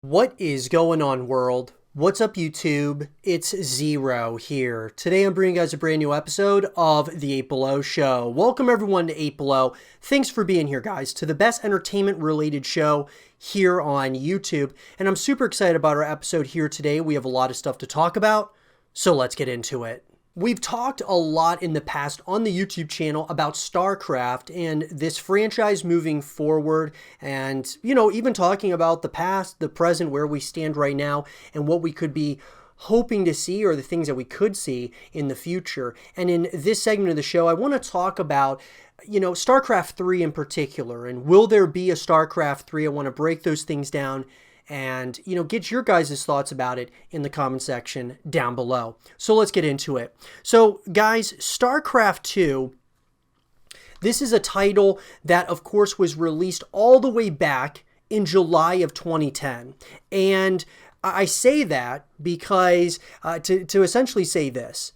What is going on, world? What's up, YouTube? It's Zero here. Today I'm bringing you guys a brand new episode of the 8 Below Show. Welcome everyone to 8 Below. Thanks for being here, guys, to the best entertainment-related show here on YouTube. And I'm super excited about our episode here today. We have a lot of stuff to talk about, so let's get into it. We've talked a lot in the past on the YouTube channel about Starcraft and this franchise moving forward, and, even talking about the past, the present, where we stand right now, and what we could be hoping to see, or the things that we could see in the future. And in this segment of the show, I want to talk about Starcraft 3 in particular, and will there be a Starcraft 3? I want to break those things down and, get your guys' thoughts about it in the comment section down below. So let's get into it. So, guys, StarCraft 2, this is a title that, of course, was released all the way back in July of 2010. And I say that because, to essentially say this,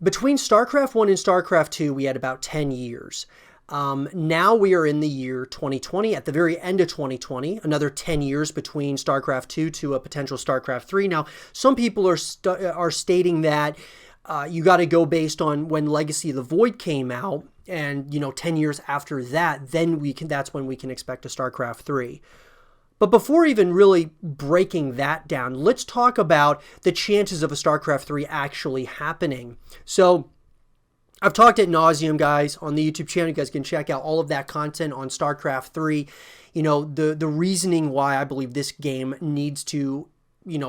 between StarCraft 1 and StarCraft 2, we had about 10 years. Now we are in the year 2020, at the very end of 2020, another 10 years between StarCraft 2 to a potential StarCraft 3. Now, some people are stating that you got to go based on when Legacy of the Void came out, and 10 years after that, then that's when we can expect a StarCraft 3. But before even really breaking that down, let's talk about the chances of a StarCraft 3 actually happening. So, I've talked ad nauseum, guys, on the YouTube channel. You guys can check out all of that content on StarCraft 3. The reasoning why I believe this game needs to,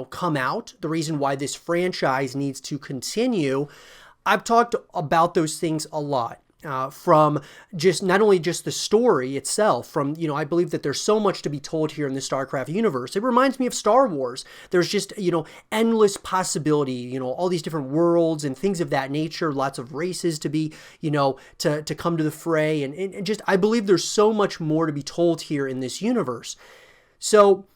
come out, the reason why this franchise needs to continue. I've talked about those things a lot. From just not only just the story itself, from, I believe that there's so much to be told here in the StarCraft universe. It reminds me of Star Wars. There's just, endless possibility, all these different worlds and things of that nature, lots of races to be, to come to the fray. And just, I believe there's so much more to be told here in this universe. So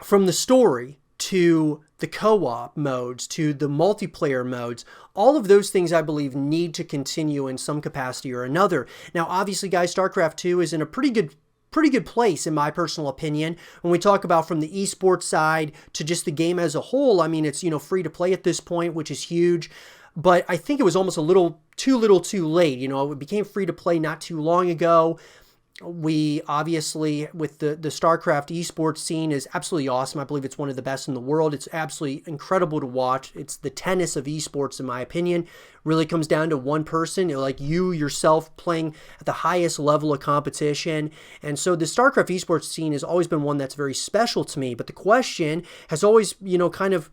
from the story to the co-op modes, to the multiplayer modes, all of those things I believe need to continue in some capacity or another. Now, obviously, guys, StarCraft 2 is in a pretty good place, in my personal opinion. When we talk about from the esports side to just the game as a whole, I mean, it's, free to play at this point, which is huge. But I think it was almost a little too late. It became free to play not too long ago. We obviously, with the StarCraft esports scene, is absolutely awesome. I believe it's one of the best in the world. It's absolutely incredible to watch. It's the tennis of esports, in my opinion. Really comes down to one person, like you yourself, playing at the highest level of competition. And so the StarCraft esports scene has always been one that's very special to me. But the question has always, kind of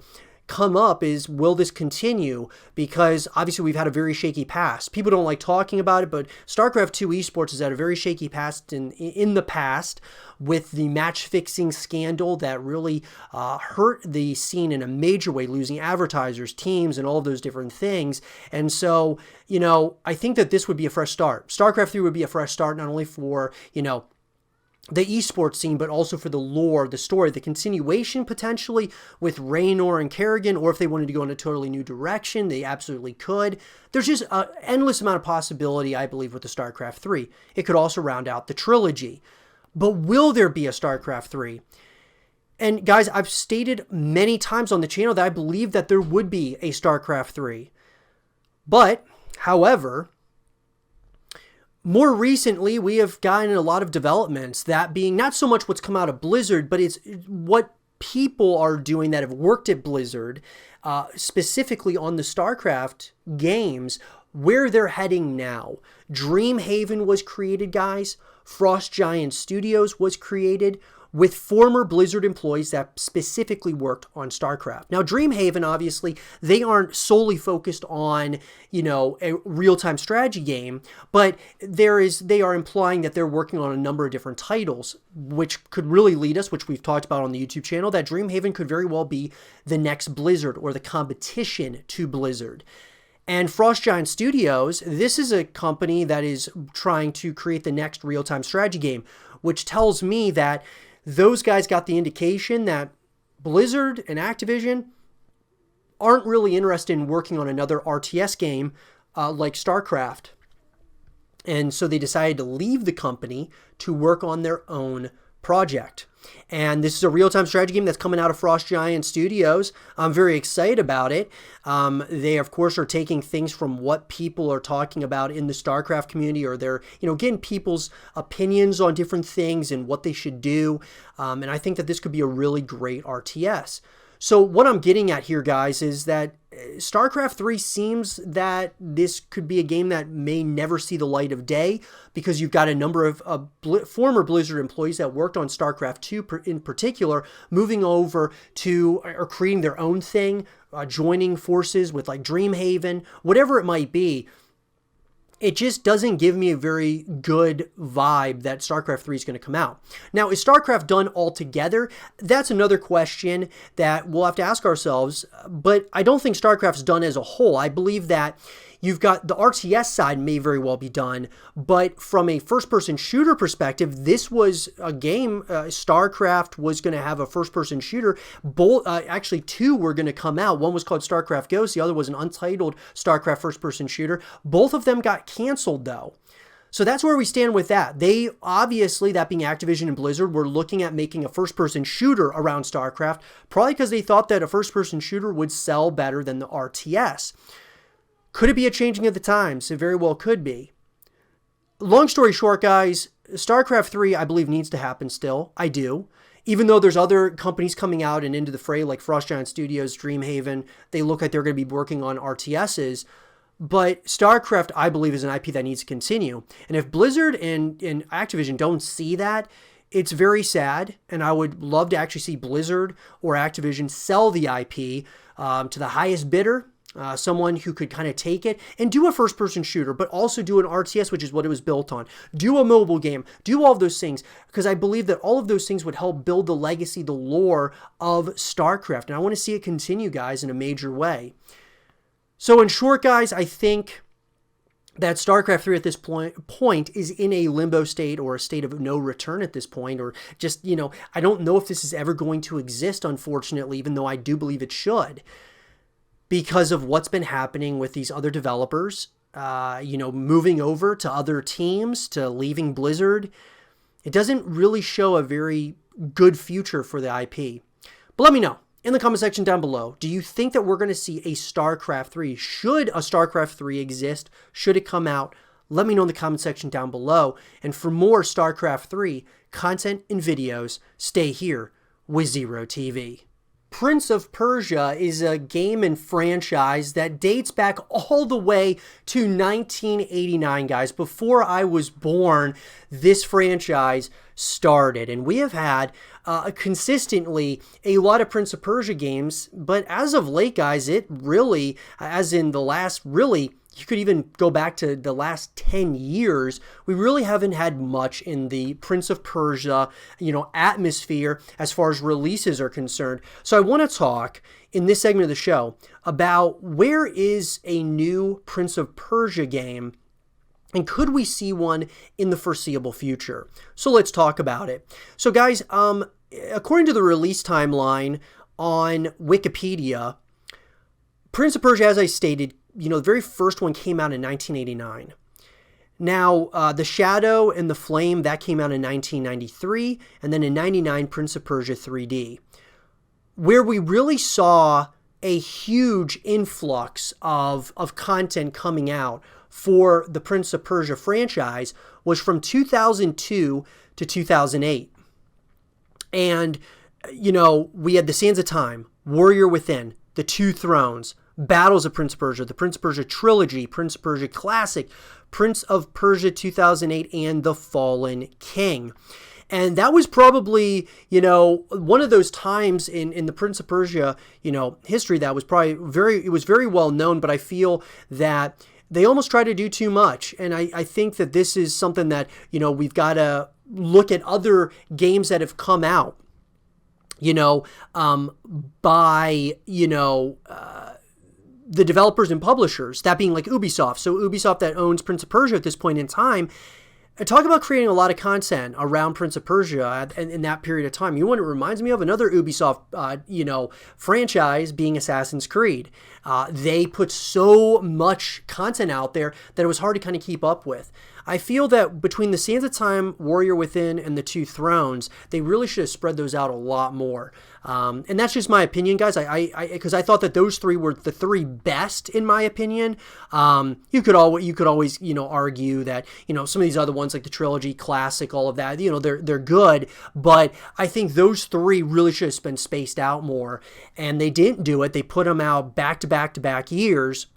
come up is, will this continue? Because obviously we've had a very shaky past. People don't like talking about it, but StarCraft 2 esports has had a very shaky past in the past, with the match fixing scandal that really hurt the scene in a major way, losing advertisers, teams, and all of those different things. And so, I think that this would be a fresh start. StarCraft 3 would be a fresh start, not only for, the esports scene, but also for the lore, the story, the continuation potentially with Raynor and Kerrigan, or if they wanted to go in a totally new direction, they absolutely could. There's just an endless amount of possibility, I believe, with the StarCraft 3. It could also round out the trilogy. But will there be a StarCraft 3? And guys, I've stated many times on the channel that I believe that there would be a StarCraft 3. But, however, more recently, we have gotten a lot of developments, that being not so much what's come out of Blizzard, but it's what people are doing that have worked at Blizzard, specifically on the StarCraft games, where they're heading now. Dreamhaven was created, guys. Frost Giant Studios was created with former Blizzard employees that specifically worked on StarCraft. Now, Dreamhaven, obviously, they aren't solely focused on, a real-time strategy game, but they are implying that they're working on a number of different titles, which could really lead us, which we've talked about on the YouTube channel, that Dreamhaven could very well be the next Blizzard, or the competition to Blizzard. And Frost Giant Studios, this is a company that is trying to create the next real-time strategy game, which tells me that those guys got the indication that Blizzard and Activision aren't really interested in working on another RTS game like StarCraft. And so they decided to leave the company to work on their own project. And this is a real-time strategy game that's coming out of Frost Giant Studios. I'm very excited about it. They, of course, are taking things from what people are talking about in the Starcraft community, or they're, getting people's opinions on different things and what they should do. And I think that this could be a really great RTS. So what I'm getting at here, guys, is that StarCraft 3 seems that this could be a game that may never see the light of day, because you've got a number of former Blizzard employees that worked on StarCraft 2 in particular, moving over to or creating their own thing, joining forces with like Dreamhaven, whatever it might be. It just doesn't give me a very good vibe that StarCraft 3 is going to come out. Now, is StarCraft done altogether? That's another question that we'll have to ask ourselves, but I don't think StarCraft's done as a whole. I believe that you've got the RTS side may very well be done, but from a first-person shooter perspective, this was a game. StarCraft was going to have a first-person shooter. Actually, two were going to come out. One was called StarCraft Ghost. The other was an untitled StarCraft first-person shooter. Both of them got canceled, though. So that's where we stand with that. They obviously, that being Activision and Blizzard, were looking at making a first-person shooter around StarCraft, probably because they thought that a first-person shooter would sell better than the RTS. Could it be a changing of the times? It very well could be. Long story short, guys, StarCraft 3, I believe, needs to happen still. I do. Even though there's other companies coming out and into the fray, like Frost Giant Studios, Dreamhaven, they look like they're going to be working on RTSs. But StarCraft, I believe, is an IP that needs to continue. And if Blizzard and Activision don't see that, it's very sad. And I would love to actually see Blizzard or Activision sell the IP to the highest bidder. Someone who could kind of take it and do a first-person shooter, but also do an RTS, which is what it was built on. Do a mobile game. Do all of those things, because I believe that all of those things would help build the legacy, the lore of StarCraft. And I want to see it continue, guys, in a major way. So in short, guys, I think that StarCraft 3 at this point is in a limbo state, or a state of no return at this point, or just, I don't know if this is ever going to exist, unfortunately, even though I do believe it should, because of what's been happening with these other developers, moving over to other teams, to leaving Blizzard. It doesn't really show a very good future for the IP. But let me know in the comment section down below. Do you think that we're going to see a StarCraft 3? Should a StarCraft 3 exist? Should it come out? Let me know in the comment section down below. And for more StarCraft 3 content and videos, stay here with Zero TV. Prince of Persia is a game and franchise that dates back all the way to 1989, guys. Before I was born, this franchise started. And we have had consistently a lot of Prince of Persia games. But as of late, guys, it really, as in the last, really, you could even go back to the last 10 years, we really haven't had much in the Prince of Persia, atmosphere as far as releases are concerned. So I want to talk in this segment of the show about where is a new Prince of Persia game, and could we see one in the foreseeable future? So let's talk about it. So guys, according to the release timeline on Wikipedia, Prince of Persia, as I stated, the very first one came out in 1989. Now, The Shadow and the Flame, that came out in 1993, and then in 99, Prince of Persia 3D. Where we really saw a huge influx of content coming out for the Prince of Persia franchise was from 2002 to 2008. And, we had The Sands of Time, Warrior Within, The Two Thrones, Battles of Prince of Persia, the Prince of Persia Trilogy, Prince of Persia Classic, Prince of Persia 2008, and The Fallen King. And that was probably, one of those times in the Prince of Persia, history that was probably very well known, but I feel that they almost try to do too much. And I think that this is something that, we've got to look at other games that have come out, by, the developers and publishers, that being like Ubisoft. So Ubisoft, that owns Prince of Persia at this point in time, talk about creating a lot of content around Prince of Persia in that period of time. You know what it reminds me of? Another Ubisoft, franchise being Assassin's Creed. They put so much content out there that it was hard to kind of keep up with. I feel that between the Sands of Time, Warrior Within, and the Two Thrones, they really should have spread those out a lot more. And that's just my opinion, guys. Because I thought that those three were the three best, in my opinion. You could always argue that some of these other ones like the trilogy, classic, all of that, they're good. But I think those three really should have been spaced out more, and they didn't do it. They put them out back to back to back years.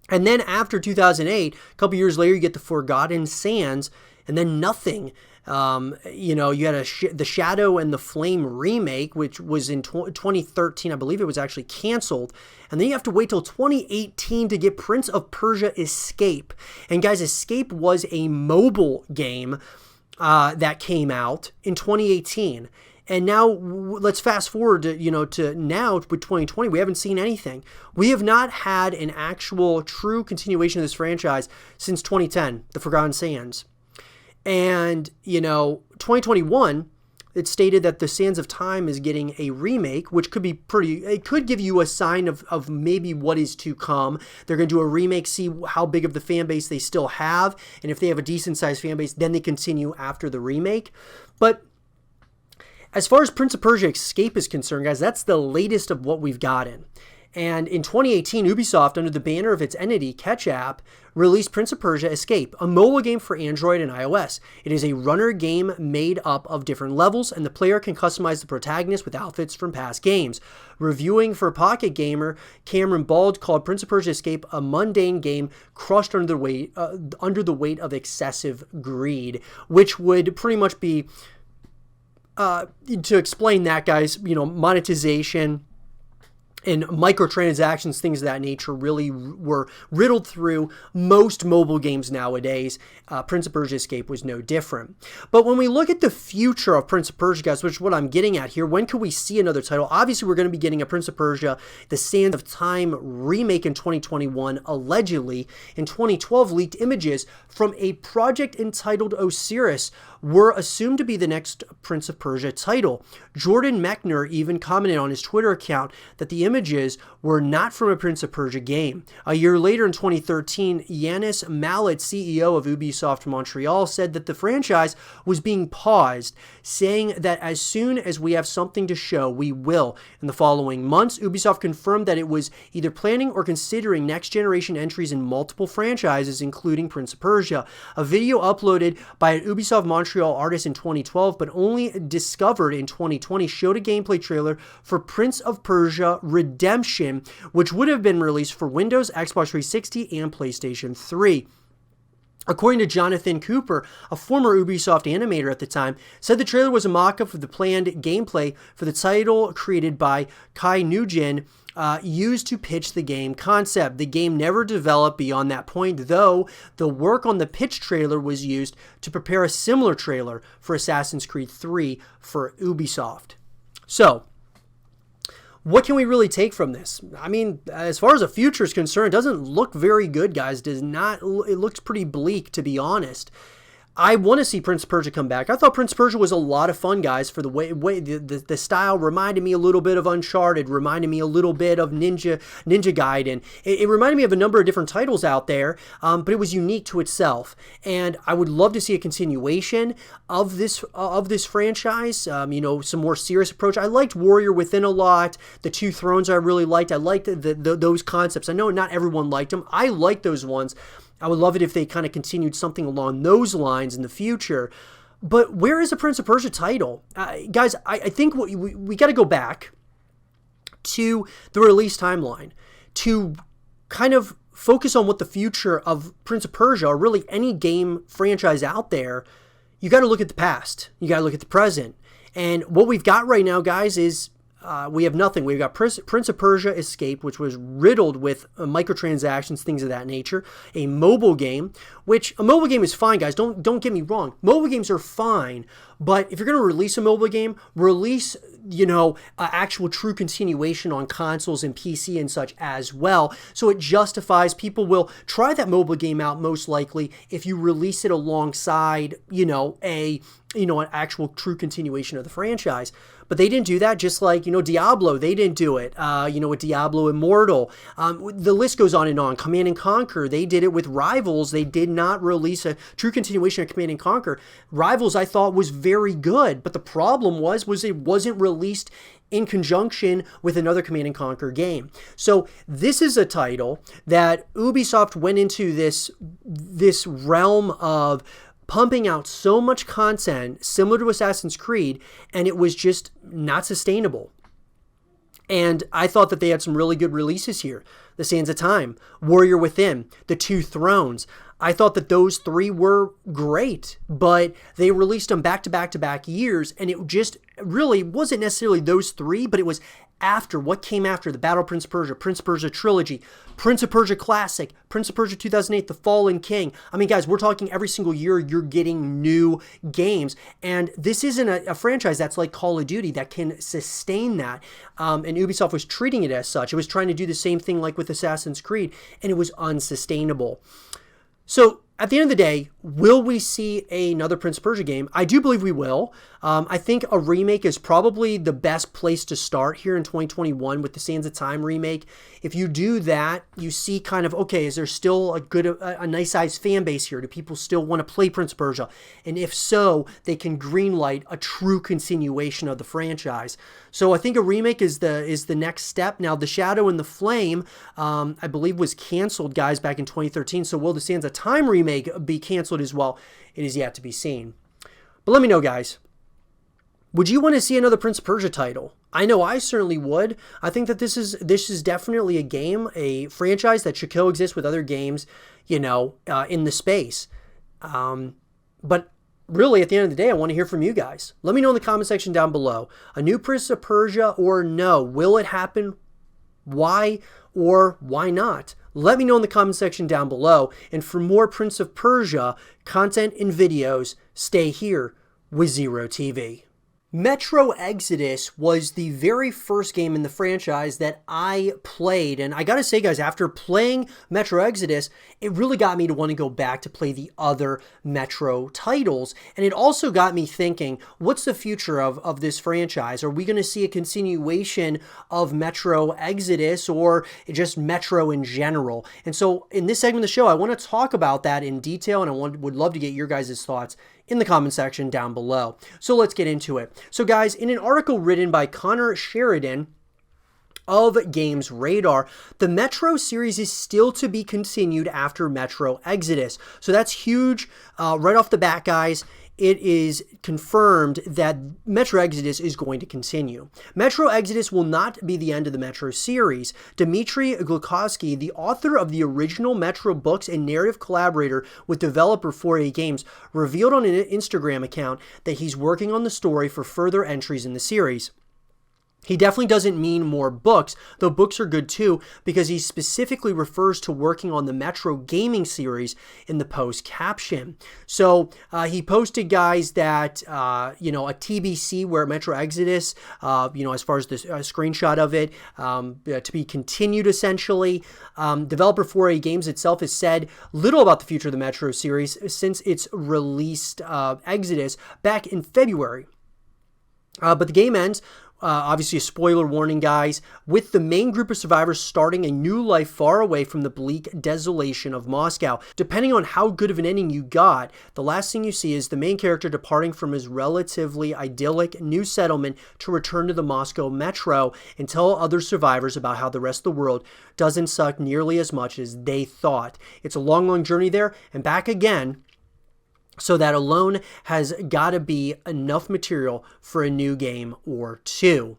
And then after 2008, a couple years later, you get the Forgotten Sands, and then nothing. You had the Shadow and the Flame remake, which was in 2013. I believe it was actually canceled. And then you have to wait till 2018 to get Prince of Persia Escape. And guys, Escape was a mobile game that came out in 2018. And now let's fast forward to now with 2020. We haven't seen anything. We have not had an actual true continuation of this franchise since 2010, The Forgotten Sands. And 2021, it stated that The Sands of Time is getting a remake, which could be it could give you a sign of maybe what is to come. They're going to do a remake, see how big of the fan base they still have, and if they have a decent sized fan base, then they continue after the remake. But as far as Prince of Persia Escape is concerned, guys, that's the latest of what we've gotten. And in 2018, Ubisoft, under the banner of its entity, Catch App, released Prince of Persia Escape, a mobile game for Android and iOS. It is a runner game made up of different levels, and the player can customize the protagonist with outfits from past games. Reviewing for Pocket Gamer, Cameron Bald called Prince of Persia Escape a mundane game crushed under the weight of excessive greed, which would pretty much be, to explain that, guys, monetization and microtransactions, things of that nature, really were riddled through most mobile games nowadays. Prince of Persia Escape was no different. But when we look at the future of Prince of Persia, guys, which is what I'm getting at here, when could we see another title? Obviously, we're going to be getting a Prince of Persia, The Sands of Time remake in 2021, allegedly. In 2012, leaked images from a project entitled Osiris were assumed to be the next Prince of Persia title. Jordan Mechner even commented on his Twitter account that the images were not from a Prince of Persia game. A year later, in 2013, Yanis Mallet, CEO of Ubisoft Montreal, said that the franchise was being paused, saying that as soon as we have something to show, we will. In the following months, Ubisoft confirmed that it was either planning or considering next-generation entries in multiple franchises, including Prince of Persia. A video uploaded by an Ubisoft Montreal artist in 2012, but only discovered in 2020, showed a gameplay trailer for Prince of Persia Redemption, which would have been released for Windows, Xbox 360, and PlayStation 3. According to Jonathan Cooper, a former Ubisoft animator at the time, said the trailer was a mock-up of the planned gameplay for the title created by Kai Nugent, used to pitch the game concept. The game never developed beyond that point, though the work on the pitch trailer was used to prepare a similar trailer for Assassin's Creed 3 for Ubisoft. So, what can we really take from this? I mean, as far as the future is concerned, it doesn't look very good, guys. It looks pretty bleak, to be honest. I want to see Prince of Persia come back. I thought Prince of Persia was a lot of fun, guys, for the way the style reminded me a little bit of Uncharted, reminded me a little bit of Ninja Gaiden. It reminded me of a number of different titles out there, but it was unique to itself. And I would love to see a continuation of this franchise. Some more serious approach. I liked Warrior Within a lot. The Two Thrones I really liked. I liked those concepts. I know not everyone liked them. I liked those ones. I would love it if they kind of continued something along those lines in the future. But where is the Prince of Persia title? Guys, I think we got to go back to the release timeline to kind of focus on what the future of Prince of Persia, or really any game franchise out there. You got to look at the past. You got to look at the present. And what we've got right now, guys, is we have nothing. We've got Prince of Persia Escape, which was riddled with microtransactions, things of that nature. A mobile game. which a mobile game is fine, guys. Don't get me wrong. Mobile games are fine, but if you're going to release a mobile game, release, actual true continuation on consoles and PC and such as well. So it justifies, people will try that mobile game out most likely if you release it alongside, an actual true continuation of the franchise. But they didn't do that, just like, Diablo, they didn't do it, with Diablo Immortal. The list goes on and on. Command & Conquer, they did it with Rivals. They did not release a true continuation of Command & Conquer. Rivals, I thought, was very good, but the problem was it wasn't released in conjunction with another Command & Conquer game. So this is a title that Ubisoft went into this realm of pumping out so much content similar to Assassin's Creed, and it was just not sustainable. And I thought that they had some really good releases here. The Sands of Time, Warrior Within, The Two Thrones. I thought that those three were great, but they released them back to back to back years, and it just really wasn't necessarily those three, but it was after, what came after the Battle of Prince of Persia Trilogy, Prince of Persia Classic, Prince of Persia 2008, The Fallen King. I mean, guys, we're talking every single year you're getting new games, and this isn't a franchise that's like Call of Duty that can sustain that, and Ubisoft was treating it as such. It was trying to do the same thing like with Assassin's Creed, and it was unsustainable. So at the end of the day, will we see another Prince of Persia game? I do believe we will. I think a remake is probably the best place to start here in 2021 with the Sands of Time remake. If you do that, you see kind of, okay, is there still a nice sized fan base here? Do people still want to play Prince of Persia? And if so, they can greenlight a true continuation of the franchise. So I think a remake is the next step. Now, The Shadow and the Flame, I believe, was canceled, guys, back in 2013. So will the Sands of Time remake be canceled as well? It is yet to be seen. But let me know, guys. Would you want to see another Prince of Persia title? I know I certainly would. I think that this is definitely a game, a franchise that should coexist with other games, in the space. But really, at the end of the day, I want to hear from you guys. Let me know in the comment section down below. A new Prince of Persia or no? Will it happen? Why or why not? Let me know in the comment section down below. And for more Prince of Persia content and videos, stay here with Zero TV. Metro Exodus was the very first game in the franchise that I played, and I gotta say, guys, after playing Metro Exodus, it really got me to want to go back to play the other Metro titles, and it also got me thinking, what's the future of this franchise? Are we going to see a continuation of Metro Exodus or just Metro in general? And so in this segment of the show, I want to talk about that in detail, and I would love to get your guys' thoughts in the comment section down below. So let's get into it. So guys, in an article written by Connor Sheridan of Games Radar, the Metro series is still to be continued after Metro Exodus. So that's huge right off the bat, guys. It is confirmed that Metro Exodus is going to continue. Metro Exodus will not be the end of the Metro series. Dmitry Glukhovsky, the author of the original Metro books and narrative collaborator with developer 4A Games, revealed on an Instagram account that he's working on the story for further entries in the series. He definitely doesn't mean more books, though books are good too, because he specifically refers to working on the Metro gaming series in the post caption. So he posted, guys, that, a TBC where Metro Exodus, as far as the screenshot of it, to be continued essentially. Developer 4A Games itself has said little about the future of the Metro series since its released Exodus back in February. But the game ends, obviously a spoiler warning, guys, with the main group of survivors starting a new life far away from the bleak desolation of Moscow. Depending on how good of an ending you got, the last thing you see is the main character departing from his relatively idyllic new settlement to return to the Moscow metro and tell other survivors about how the rest of the world doesn't suck nearly as much as they thought. It's a long, long journey there and back again. So that alone has got to be enough material for a new game or two.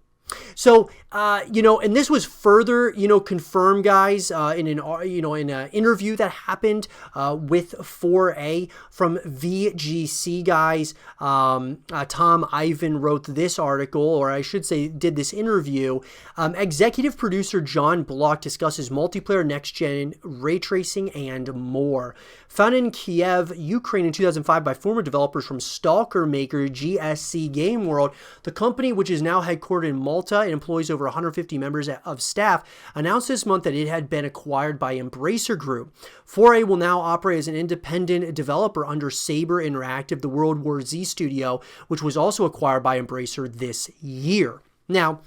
So And this was further, confirmed, guys, in an interview that happened with 4A from VGC, guys. Tom Ivan wrote this article, or I should say, did this interview. Executive producer John Block discusses multiplayer, next-gen ray tracing, and more. Founded in Kiev, Ukraine in 2005 by former developers from Stalker maker GSC Game World, the company, which is now headquartered in Malta and employs over 150 members of staff, announced this month that it had been acquired by Embracer Group. 4A will now operate as an independent developer under Saber Interactive, the World War Z studio, which was also acquired by Embracer this year. Now,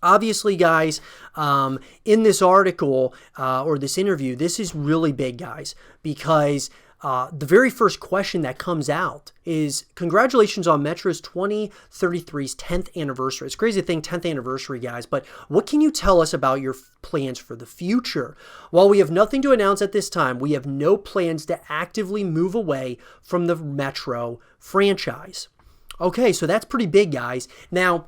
obviously, guys, in this article or this interview, this is really big, guys, because the very first question that comes out is, congratulations on Metro's 2033's 10th anniversary. It's crazy to think 10th anniversary, guys, but what can you tell us about your plans for the future? While we have nothing to announce at this time, we have no plans to actively move away from the Metro franchise. Okay, so that's pretty big, guys. Now,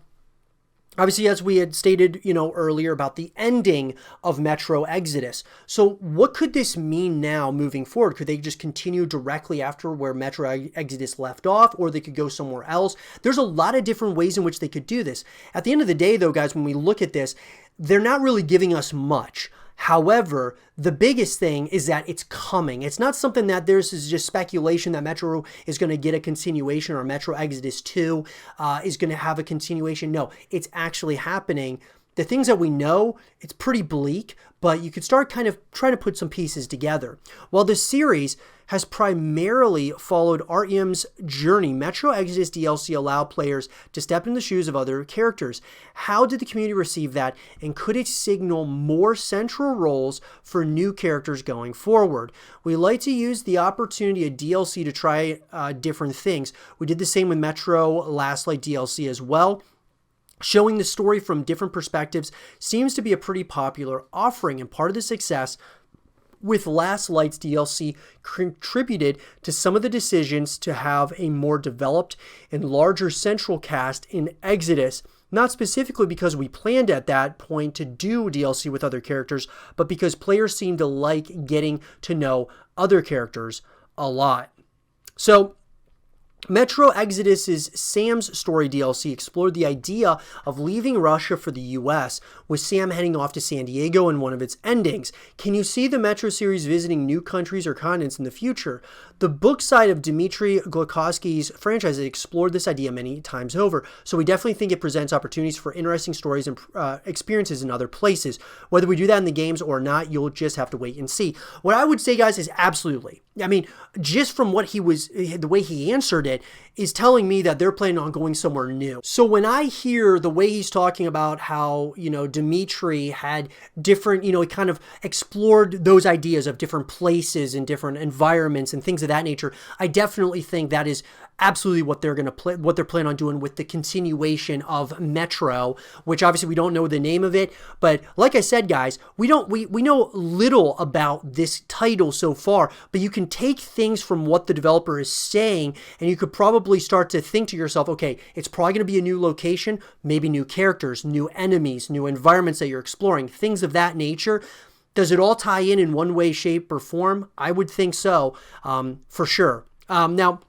obviously, as we had stated, earlier about the ending of Metro Exodus. So what could this mean now moving forward? Could they just continue directly after where Metro Exodus left off, or they could go somewhere else? There's a lot of different ways in which they could do this. At the end of the day, though, guys, when we look at this, they're not really giving us much. However, the biggest thing is that it's coming. It's not something that there's just speculation that Metro is going to get a continuation or Metro Exodus 2 is going to have a continuation. No, it's actually happening. The things that we know, it's pretty bleak, but you could start kind of trying to put some pieces together. While the series has primarily followed REM's journey, Metro Exodus DLC allowed players to step in the shoes of other characters. How did the community receive that, and could it signal more central roles for new characters going forward? We like to use the opportunity of DLC to try different things. We did the same with Metro Last Light DLC as well. Showing the story from different perspectives seems to be a pretty popular offering, and part of the success with Last Light's DLC contributed to some of the decisions to have a more developed and larger central cast in Exodus. Not specifically because we planned at that point to do DLC with other characters, but because players seem to like getting to know other characters a lot. So, Metro Exodus's Sam's Story DLC explored the idea of leaving Russia for the US, with Sam heading off to San Diego in one of its endings. Can you see the Metro series visiting new countries or continents in the future? The book side of Dmitry Glukhovsky's franchise has explored this idea many times over, so we definitely think it presents opportunities for interesting stories and experiences in other places. Whether we do that in the games or not, you'll just have to wait and see. What I would say, guys, is absolutely. I mean, just from what the way he answered it, is telling me that they're planning on going somewhere new. So when I hear the way he's talking about how, Dmitry had different, he kind of explored those ideas of different places and different environments and things of that nature, I definitely think that is absolutely what they're going to what they're planning on doing with the continuation of Metro, which obviously we don't know the name of it, but like I said, guys, we know little about this title so far, but you can take things from what the developer is saying, and you could probably start to think to yourself, okay, it's probably going to be a new location, maybe new characters, new enemies, new environments that you're exploring, things of that nature. Does it all tie in one way, shape, or form? I would think so, for sure. Now,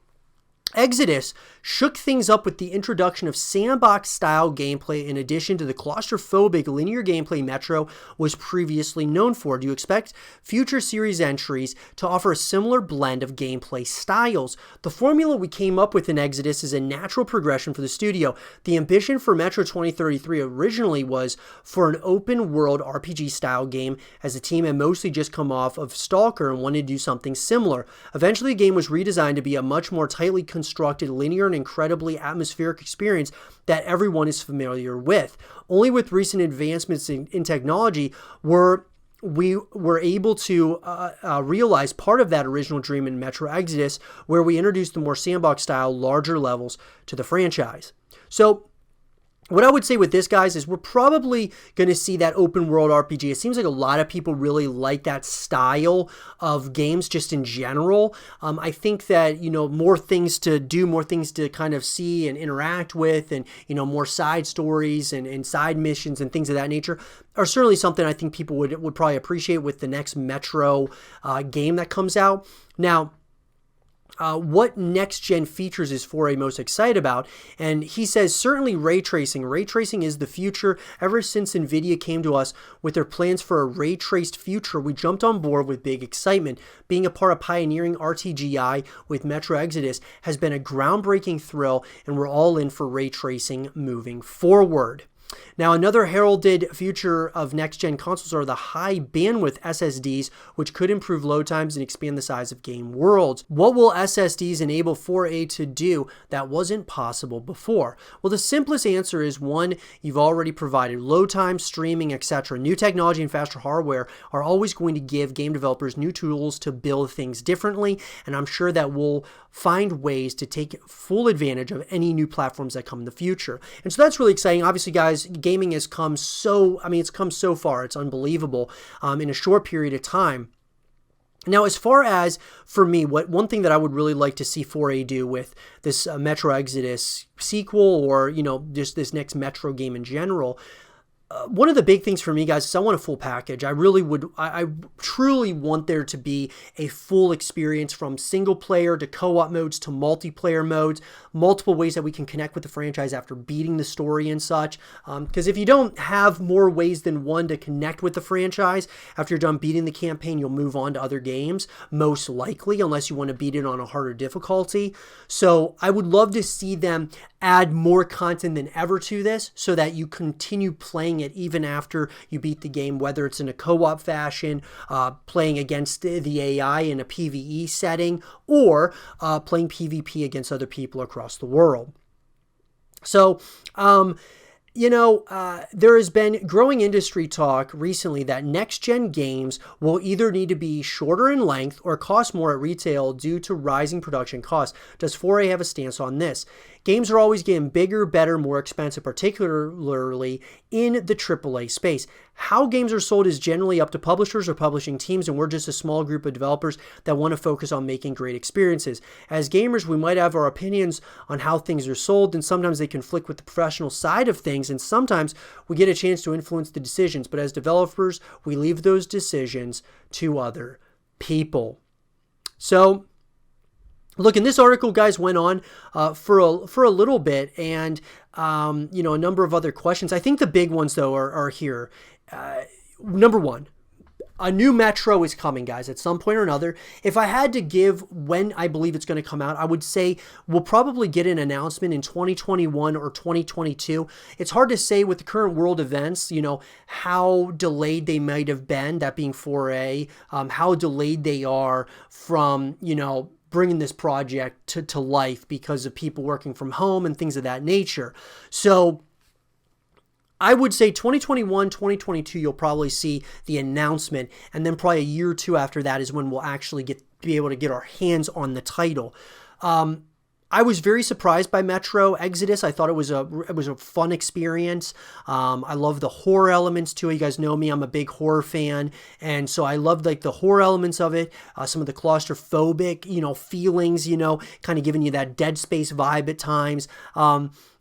Exodus shook things up with the introduction of sandbox-style gameplay in addition to the claustrophobic linear gameplay Metro was previously known for. Do you expect future series entries to offer a similar blend of gameplay styles? The formula we came up with in Exodus is a natural progression for the studio. The ambition for Metro 2033 originally was for an open-world RPG-style game, as the team had mostly just come off of Stalker and wanted to do something similar. Eventually, the game was redesigned to be a much more tightly constructed, linear, and incredibly atmospheric experience that everyone is familiar with. Only with recent advancements in technology we were able to realize part of that original dream in Metro Exodus, where we introduced the more sandbox-style, larger levels to the franchise. So, What I would say with this, guys, is we're probably going to see that open world RPG. It seems like a lot of people really like that style of games just in general. I think that, more things to do, more things to kind of see and interact with, and, more side stories and side missions and things of that nature are certainly something I think people would probably appreciate with the next Metro game that comes out. Now, what next-gen features is 4A most excited about? And he says, certainly ray tracing. Ray tracing is the future. Ever since NVIDIA came to us with their plans for a ray-traced future, we jumped on board with big excitement. Being a part of pioneering RTGI with Metro Exodus has been a groundbreaking thrill, and we're all in for ray tracing moving forward. Now, another heralded future of next-gen consoles are the high-bandwidth SSDs, which could improve load times and expand the size of game worlds. What will SSDs enable 4A to do that wasn't possible before? Well, the simplest answer is one, you've already provided: load time, streaming, etc. New technology and faster hardware are always going to give game developers new tools to build things differently, and I'm sure that we'll find ways to take full advantage of any new platforms that come in the future. And so that's really exciting. Obviously, guys, gaming has come it's come so far. It's unbelievable in a short period of time. Now, as far as, for me, one thing that I would really like to see 4A do with this Metro Exodus sequel, or, just this next Metro game in general, one of the big things for me, guys, is I want a full package. I truly want there to be a full experience, from single player to co-op modes to multiplayer modes, multiple ways that we can connect with the franchise after beating the story and such. Because if you don't have more ways than one to connect with the franchise after you're done beating the campaign, you'll move on to other games, most likely, unless you want to beat it on a harder difficulty. So I would love to see them add more content than ever to this, so that you continue playing it even after you beat the game, whether it's in a co-op fashion, playing against the AI in a PvE setting, or playing PvP against other people across the world. So, there has been growing industry talk recently that next-gen games will either need to be shorter in length or cost more at retail due to rising production costs. Does 4A have a stance on this? Games are always getting bigger, better, more expensive, particularly in the AAA space. How games are sold is generally up to publishers or publishing teams, and we're just a small group of developers that want to focus on making great experiences. As gamers, we might have our opinions on how things are sold, and sometimes they conflict with the professional side of things, and sometimes we get a chance to influence the decisions. But as developers, we leave those decisions to other people. So, look, and this article, guys, went on for a little bit, and a number of other questions. I think the big ones, though, are here. Number one, a new Metro is coming, guys, at some point or another. If I had to give when I believe it's going to come out, I would say we'll probably get an announcement in 2021 or 2022. It's hard to say with the current world events, how delayed they might have been, that being 4A, how delayed they are from, bringing this project to life because of people working from home and things of that nature. So I would say 2021, 2022, you'll probably see the announcement, and then probably a year or two after that is when we'll actually be able to get our hands on the title. I was very surprised by Metro Exodus. I thought it was a fun experience. I love the horror elements to it. You guys know me, I'm a big horror fan, and so I loved the horror elements of it. Some of the claustrophobic, feelings, kind of giving you that Dead Space vibe at times.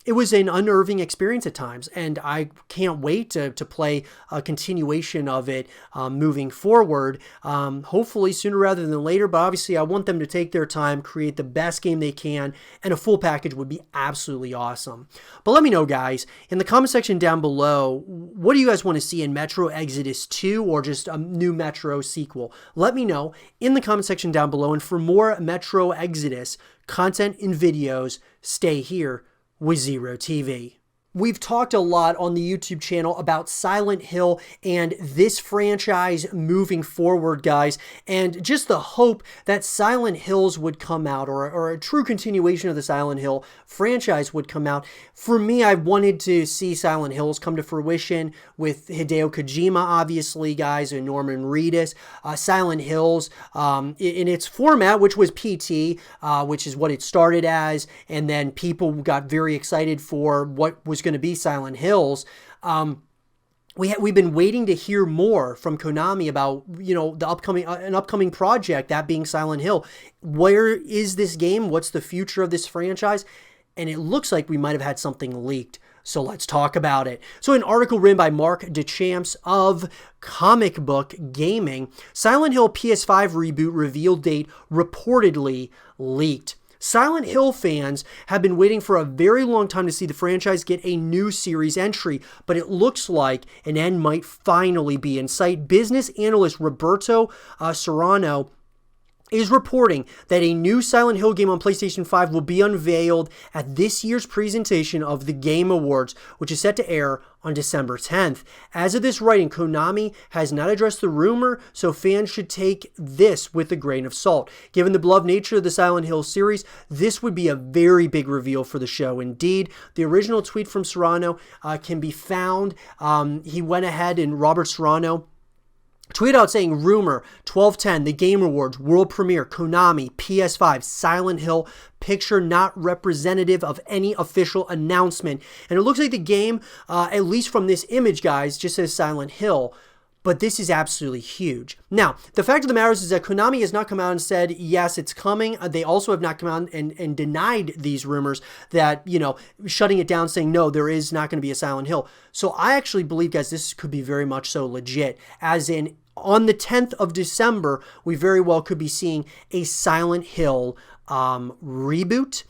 It was an unnerving experience at times, and I can't wait to play a continuation of it moving forward, hopefully sooner rather than later, but obviously I want them to take their time, create the best game they can, and a full package would be absolutely awesome. But let me know, guys, in the comment section down below, what do you guys want to see in Metro Exodus 2 or just a new Metro sequel? Let me know in the comment section down below, and for more Metro Exodus content and videos, stay here with Zero TV. We've talked a lot on the YouTube channel about Silent Hill and this franchise moving forward, guys, and just the hope that Silent Hills would come out, or a true continuation of the Silent Hill franchise would come out. For me, I wanted to see Silent Hills come to fruition with Hideo Kojima, obviously, guys, and Norman Reedus. Silent Hills, in its format, which was PT, which is what it started as, and then people got very excited for what was going to be Silent Hills. We've been waiting to hear more from Konami about, the an upcoming project, that being Silent Hill. Where is this game? What's the future of this franchise? And it looks like we might have had something leaked. So let's talk about it. So an article written by Mark Deschamps of Comic Book Gaming, Silent Hill PS5 reboot reveal date reportedly leaked. Silent Hill fans have been waiting for a very long time to see the franchise get a new series entry, but it looks like an end might finally be in sight. Business analyst Roberto Serrano is reporting that a new Silent Hill game on PlayStation 5 will be unveiled at this year's presentation of the Game Awards, which is set to air on December 10th. As of this writing, Konami has not addressed the rumor, so fans should take this with a grain of salt. Given the beloved nature of the Silent Hill series, this would be a very big reveal for the show indeed. The original tweet from Serrano can be found. He went ahead and Robert Serrano tweet out saying, rumor, 12/10, the Game Awards, world premiere, Konami, PS5, Silent Hill, picture not representative of any official announcement. And it looks like the game, at least from this image, guys, just says Silent Hill. But this is absolutely huge. Now, the fact of the matter is that Konami has not come out and said, yes, it's coming. They also have not come out and denied these rumors that, shutting it down, saying, no, there is not going to be a Silent Hill. So I actually believe, guys, this could be very much so legit. As in, on the 10th of December, we very well could be seeing a Silent Hill reboot.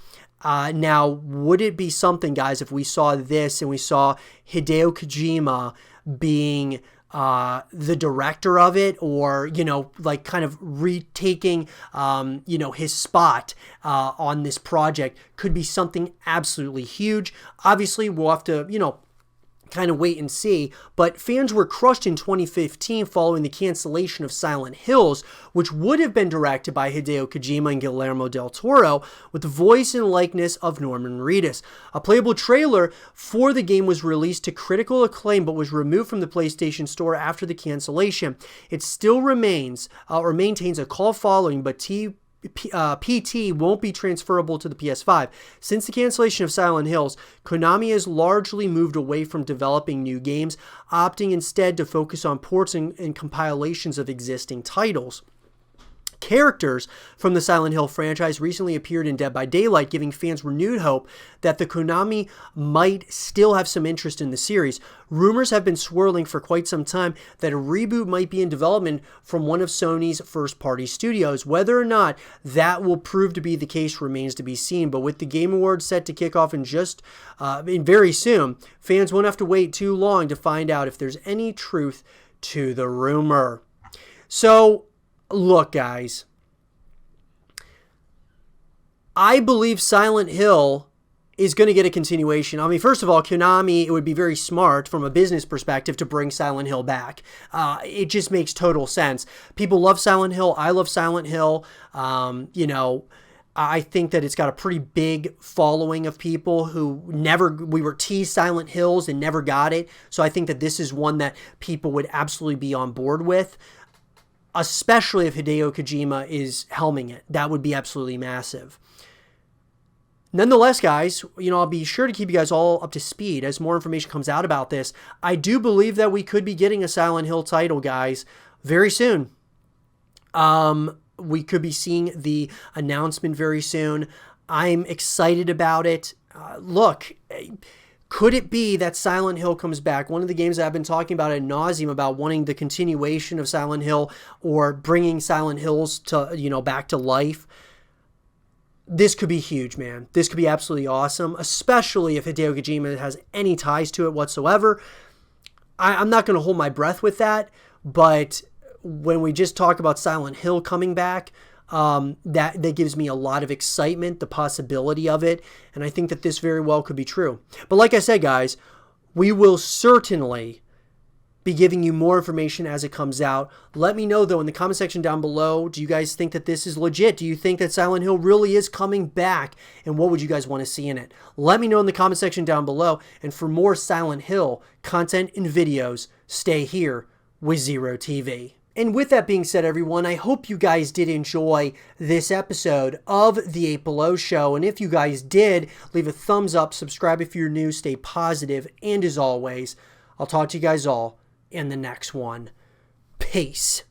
Now, would it be something, guys, if we saw this and we saw Hideo Kojima being the director of it, or, kind of retaking, his spot on this project? Could be something absolutely huge. Obviously, we'll have to, kind of wait and see, but fans were crushed in 2015 following the cancellation of Silent Hills, which would have been directed by Hideo Kojima and Guillermo del Toro, with the voice and likeness of Norman Reedus. A playable trailer for the game was released to critical acclaim, but was removed from the PlayStation Store after the cancellation. It still remains or maintains a cult following, but PT won't be transferable to the PS5. Since the cancellation of Silent Hills, Konami has largely moved away from developing new games, opting instead to focus on ports and compilations of existing titles. Characters from the Silent Hill franchise recently appeared in Dead by Daylight, giving fans renewed hope that the Konami might still have some interest in the series. Rumors have been swirling for quite some time that a reboot might be in development from one of Sony's first-party studios. Whether or not that will prove to be the case remains to be seen, but with the Game Awards set to kick off in very soon, fans won't have to wait too long to find out if there's any truth to the rumor. So, look, guys, I believe Silent Hill is going to get a continuation. I mean, first of all, Konami, it would be very smart from a business perspective to bring Silent Hill back. It just makes total sense. People love Silent Hill. I love Silent Hill. I think that it's got a pretty big following of people who we were teased Silent Hills and never got it. So I think that this is one that people would absolutely be on board with, especially if Hideo Kojima is helming it. That would be absolutely massive. Nonetheless, guys, I'll be sure to keep you guys all up to speed as more information comes out about this. I do believe that we could be getting a Silent Hill title, guys, very soon. We could be seeing the announcement very soon. I'm excited about it. Look, could it be that Silent Hill comes back? One of the games that I've been talking about ad nauseum about wanting the continuation of Silent Hill or bringing Silent Hills to, back to life. This could be huge, man. This could be absolutely awesome, especially if Hideo Kojima has any ties to it whatsoever. I'm not going to hold my breath with that, but when we just talk about Silent Hill coming back, that gives me a lot of excitement, the possibility of it, and I think that this very well could be true. But like I said, guys, we will certainly be giving you more information as it comes out. Let me know, though, in the comment section down below, do you guys think that this is legit? Do you think that Silent Hill really is coming back? And what would you guys want to see in it? Let me know in the comment section down below. And for more Silent Hill content and videos, stay here with Zero TV. And with that being said, everyone, I hope you guys did enjoy this episode of The 8 Below Show. And if you guys did, leave a thumbs up, subscribe if you're new, stay positive, and as always, I'll talk to you guys all in the next one. Peace.